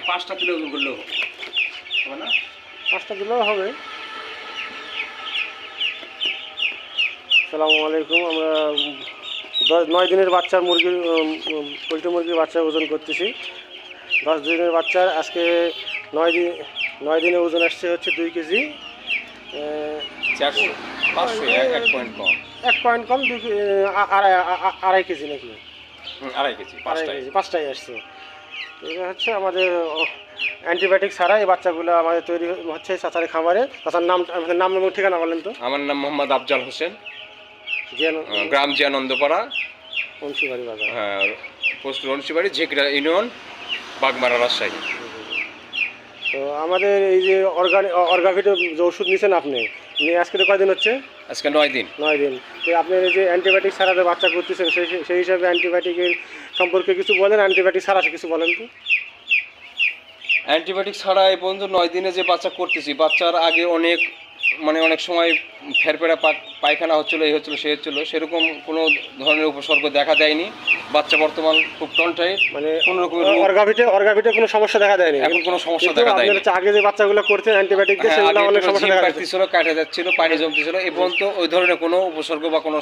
5টা কিলো ওজন করলেও হবে না? 5টা দিলেও হবে। আসসালামু আলাইকুম। আমরা 9 দিনের বাচ্চার মুরগির পোলট্রি মুরগির বাচ্চা ওজন করতেছি। 10 দিনের বাচ্চার আজকে 9 দিনে ওজন আসছে হচ্ছে 2 কেজি 400 500 1 পয়েন্ট কম। 1 পয়েন্ট কম, 2.5 কেজি নাকি? 2.5 কেজি, 5টাই আসছে। এটা হচ্ছে আমাদের অ্যান্টিবায়োটিক ছাড়া এই বাচ্চাগুলো আমাদের তৈরি হচ্ছে চাচারি খামারে। চাচার নাম এবং ঠিকানা বলেন তো। আমার নাম মোহাম্মদ আফজাল হোসেন, জিয়ান গ্রাম জিয়ানন্দপাড়া, বংশীবাড়ি বাজার। হ্যাঁ, পোস্ট রনসিবাড়ি, ঝেকরা ইউনিয়ন, বাগমারা, রাজশাহী। তো আমাদের এই যে অর্গাভিটের যে ওষুধ নিয়েছেন আপনি, নিয়ে আজকে তো কয়দিন হচ্ছে? আজকে 9 দিন। 9 দিন। তো আপনার এই যে অ্যান্টিবায়োটিক ছাড়া যে বাচ্চা করতেছেন, সেই হিসাবে অ্যান্টিবায়োটিকের সম্পর্কে কিছু বলেন, অ্যান্টিবায়োটিক ছাড়া কিছু বলেন তো। অ্যান্টিবায়োটিক ছাড়া এই পর্যন্ত 9 দিনে যে বাচ্চা করতেছি, বাচ্চার আগে অনেক সময় ফেরফেরা পায়খানা হচ্ছিলো, এই হচ্ছিলো, সে হচ্ছিলো, সেরকম কোনো ধরনের উপসর্গ দেখা দেয়নি। বাচ্চা বর্তমান খুব টনটাই, মানে কোনো রকম অর্গাভিটে কোনো সমস্যা দেখা দেয়নি, এখন কোনো সমস্যা দেখা দেয়নি। আগে যে বাচ্চাগুলো করতেন অ্যান্টিবায়োটিক দিয়ে, সেগুলো অনেক সমস্যা দেখা যাচ্ছিল, কাটা যাচ্ছিল, পানি জমতেছিল। এই পর্যন্ত ওই ধরনের কোনো উপসর্গ বা কোনো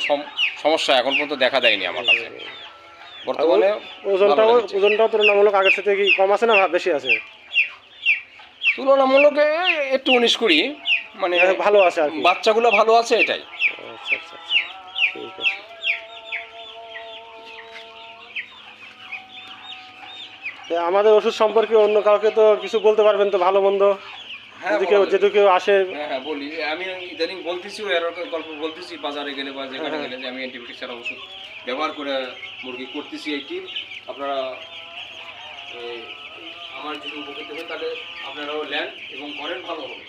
সমস্যা এখন পর্যন্ত দেখা দেয়নি আমার কাছে। বর্তমানে ওজনটাও তুলনামূলক আগের সাথে কি কম আছে না বেশি আছে? তুলনামূলক একটু 19-20, মানে ভালো আছে আর কি, বাচ্চাগুলো ভালো আছে, এটাই। আচ্ছা আচ্ছা আচ্ছা, ঠিক আছে। আমাদের ওষুধ সম্পর্কে অন্য কাউকে তো কিছু বলতে পারবেন তো, ভালো মন্দ? হ্যাঁ, যদি কেউ আসে। হ্যাঁ বলি, আমি ইদানিং বলতেছি, এর গল্প বলতেছি, বাজারে গেলে বা যেখানে গেলে, যে আমি অ্যান্টিবায়োটিক ছাড়া ওষুধ ব্যবহার করে মুরগি করতেছি। এইটি আপনারা আমার যদি উপকৃত হয়, তাহলে আপনারাও নেন এবং করেন, ভালো হবে।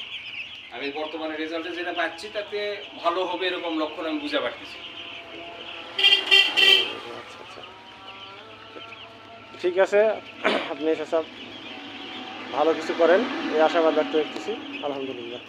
আমি বর্তমানে রেজাল্টে যেটা পাচ্ছি, তাতে ভালো হবে এরকম লক্ষণ আমি বুঝে পারতেছি। আচ্ছা আচ্ছা, ঠিক আছে। আপনি সব ভালো কিছু করেন, এই আশাবাদ ব্যক্ত করতেছি। আলহামদুলিল্লাহ।